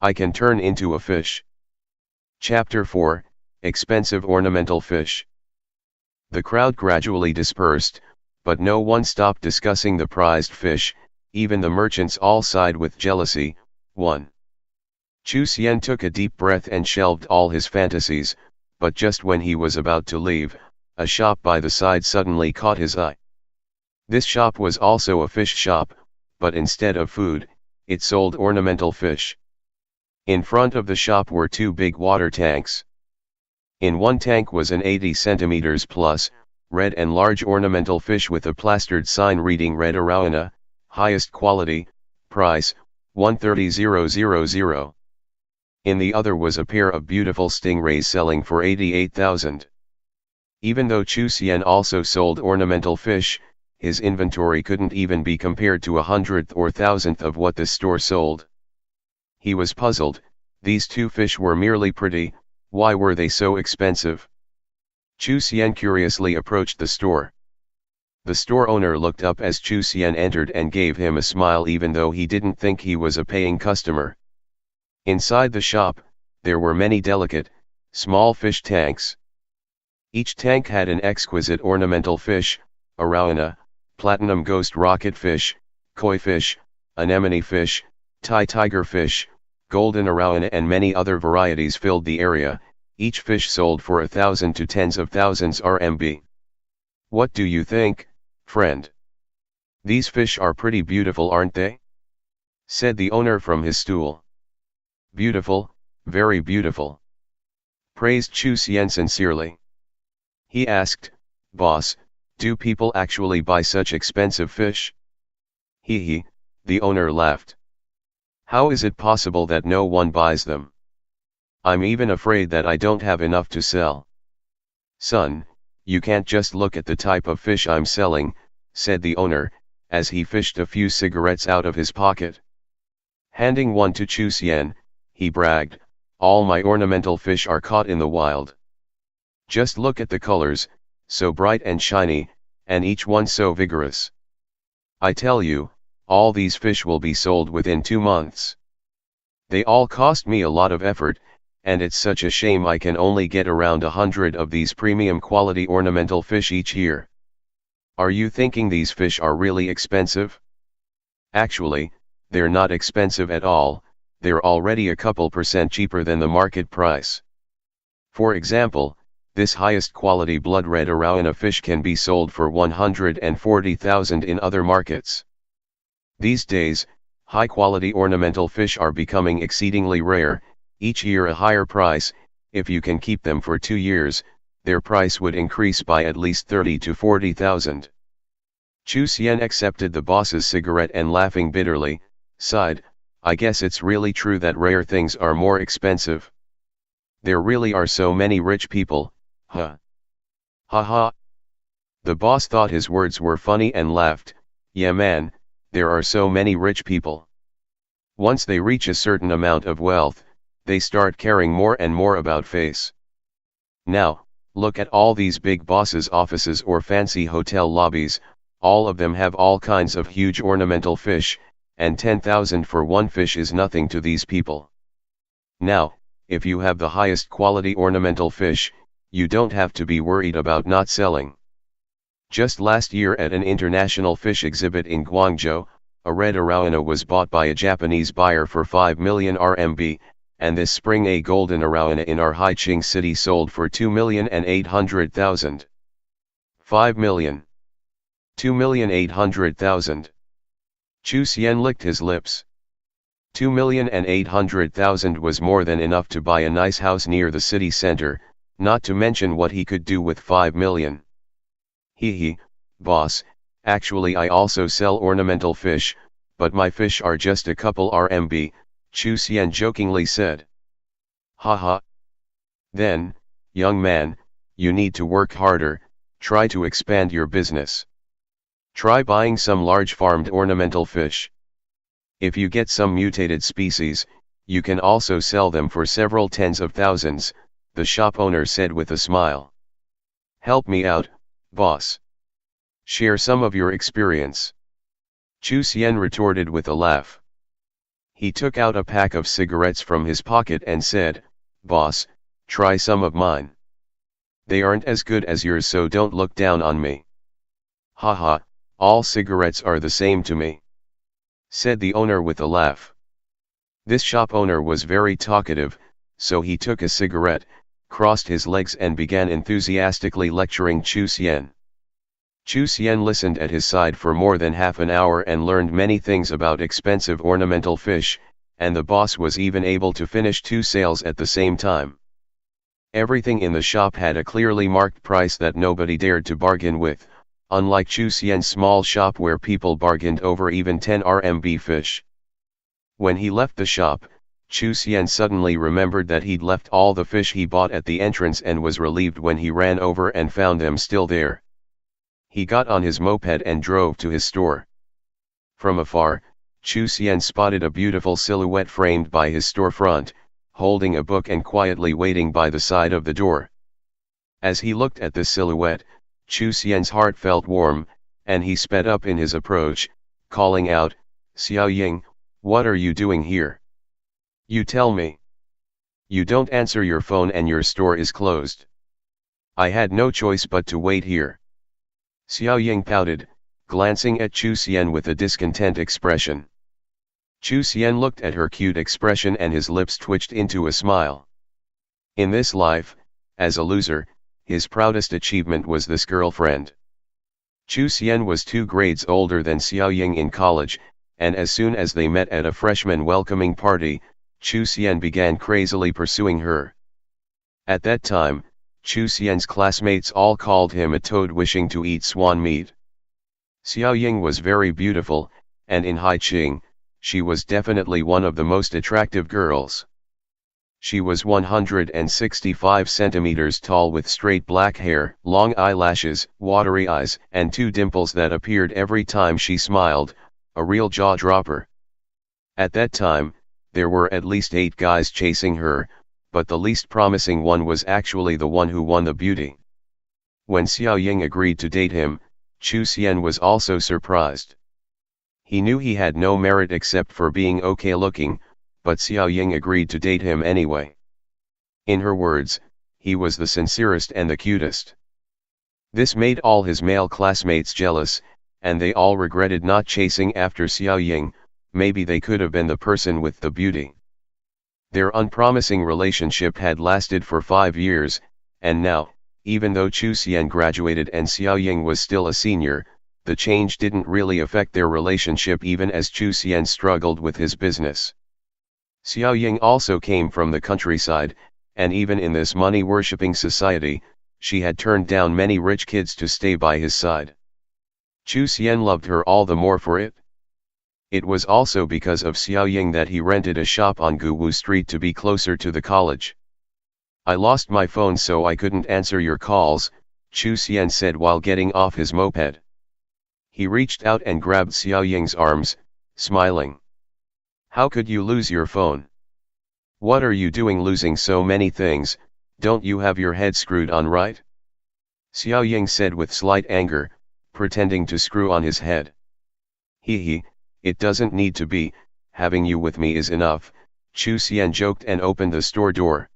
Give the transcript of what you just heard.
I can turn into a fish. Chapter 4, Expensive Ornamental Fish. The crowd gradually dispersed, but no one stopped discussing the prized fish, even the merchants all sighed with jealousy. 1. Chu Xian took a deep breath and shelved all his fantasies, but just when he was about to leave, a shop by the side suddenly caught his eye. This shop was also a fish shop, but instead of food, it sold ornamental fish. In front of the shop were two big water tanks. In one tank was an 80 centimeters plus, red and large ornamental fish with a plastered sign reading Red Arowana, highest quality, price, 130,000. In the other was a pair of beautiful stingrays selling for 88,000. Even though Chu Xian also sold ornamental fish, his inventory couldn't even be compared to 100th or 1000th of what this store sold. He was puzzled. These two fish were merely pretty, why were they so expensive? Chu Xian curiously approached the store. The store owner looked up as Chu Xian entered and gave him a smile even though he didn't think he was a paying customer. Inside the shop, there were many delicate, small fish tanks. Each tank had an exquisite ornamental fish, arowana, platinum ghost rocket fish, koi fish, anemone fish, Thai tiger fish, golden arowana and many other varieties filled the area. Each fish sold for 1,000 to tens of thousands RMB. What do you think, friend? These fish are pretty beautiful, aren't they? Said the owner from his stool. Beautiful, very beautiful. Praised Chu Xian sincerely. He asked, Boss, do people actually buy such expensive fish? He, the owner laughed. How is it possible that no one buys them? I'm even afraid that I don't have enough to sell. Son, you can't just look at the type of fish I'm selling, said the owner, as he fished a few cigarettes out of his pocket. Handing one to Chu Xian, he bragged, all my ornamental fish are caught in the wild. Just look at the colors, so bright and shiny, and each one so vigorous. I tell you, all these fish will be sold within 2 months. They all cost me a lot of effort, and it's such a shame I can only get around 100 of these premium quality ornamental fish each year. Are you thinking these fish are really expensive? Actually, they're not expensive at all, they're already a couple % cheaper than the market price. For example, this highest quality blood red arowana fish can be sold for 140,000 in other markets. These days, high-quality ornamental fish are becoming exceedingly rare, each year a higher price. If you can keep them for 2 years, their price would increase by at least 30 to 40,000. Chu Xian accepted the boss's cigarette and laughing bitterly, sighed, I guess it's really true that rare things are more expensive. There really are so many rich people, huh? Ha ha. The boss thought his words were funny and laughed, yeah man, there are so many rich people. Once they reach a certain amount of wealth, they start caring more and more about face. Now, look at all these big bosses' offices or fancy hotel lobbies, all of them have all kinds of huge ornamental fish, and 10,000 for one fish is nothing to these people. Now, if you have the highest quality ornamental fish, you don't have to be worried about not selling. Just last year at an international fish exhibit in Guangzhou, a red arowana was bought by a Japanese buyer for 5 million RMB, and this spring a golden arowana in our Haiqing city sold for 2,800,000. 5 million. 2,800,000. Chu Xian licked his lips. 2,800,000 was more than enough to buy a nice house near the city center, not to mention what he could do with 5 million. Boss, actually I also sell ornamental fish, but my fish are just a couple RMB, Chu Xian jokingly said. Haha. Then, young man, you need to work harder, try to expand your business. Try buying some large farmed ornamental fish. If you get some mutated species, you can also sell them for several tens of thousands, the shop owner said with a smile. Help me out, boss. Share some of your experience. Chu Xian retorted with a laugh. He took out a pack of cigarettes from his pocket and said, "Boss, try some of mine. They aren't as good as yours, so don't look down on me." "Haha, all cigarettes are the same to me," said the owner with a laugh. This shop owner was very talkative, so he took a cigarette, crossed his legs and began enthusiastically lecturing Chu Xian. Chu Xian listened at his side for more than half an hour and learned many things about expensive ornamental fish, and the boss was even able to finish 2 sales at the same time. Everything in the shop had a clearly marked price that nobody dared to bargain with, unlike Chu Xian's small shop where people bargained over even 10 RMB fish. When he left the shop, Chu Xian suddenly remembered that he'd left all the fish he bought at the entrance and was relieved when he ran over and found them still there. He got on his moped and drove to his store. From afar, Chu Xian spotted a beautiful silhouette framed by his storefront, holding a book and quietly waiting by the side of the door. As he looked at the silhouette, Chu Xian's heart felt warm, and he sped up in his approach, calling out, "Xiao Ying, what are you doing here? You tell me. You don't answer your phone and your store is closed." "I had no choice but to wait here." Xiao Ying pouted, glancing at Chu Xian with a discontent expression. Chu Xian looked at her cute expression and his lips twitched into a smile. In this life, as a loser, his proudest achievement was this girlfriend. Chu Xian was 2 grades older than Xiao Ying in college, and as soon as they met at a freshman welcoming party, Chu Xian began crazily pursuing her. At that time, Chu Xian's classmates all called him a toad wishing to eat swan meat. Xiao Ying was very beautiful, and in Haiqing, she was definitely one of the most attractive girls. She was 165 centimeters tall with straight black hair, long eyelashes, watery eyes, and 2 dimples that appeared every time she smiled, a real jaw-dropper. At that time, there were at least 8 guys chasing her, but the least promising one was actually the one who won the beauty. When Xiao Ying agreed to date him, Chu Xian was also surprised. He knew he had no merit except for being okay looking, but Xiao Ying agreed to date him anyway. In her words, he was the sincerest and the cutest. This made all his male classmates jealous, and they all regretted not chasing after Xiao Ying. Maybe they could have been the person with the beauty. Their unpromising relationship had lasted for 5 years, and now, even though Chu Xian graduated and Xiao Ying was still a senior, the change didn't really affect their relationship even as Chu Xian struggled with his business. Xiao Ying also came from the countryside, and even in this money-worshipping society, she had turned down many rich kids to stay by his side. Chu Xian loved her all the more for it. It was also because of Xiao Ying that he rented a shop on Guwu Street to be closer to the college. "I lost my phone so I couldn't answer your calls," Chu Xian said while getting off his moped. He reached out and grabbed Xiao Ying's arms, smiling. "How could you lose your phone? What are you doing losing so many things? Don't you have your head screwed on right?" Xiao Ying said with slight anger, pretending to screw on his head. "Hee, it doesn't need to be, having you with me is enough," Chu Xian joked and opened the store door.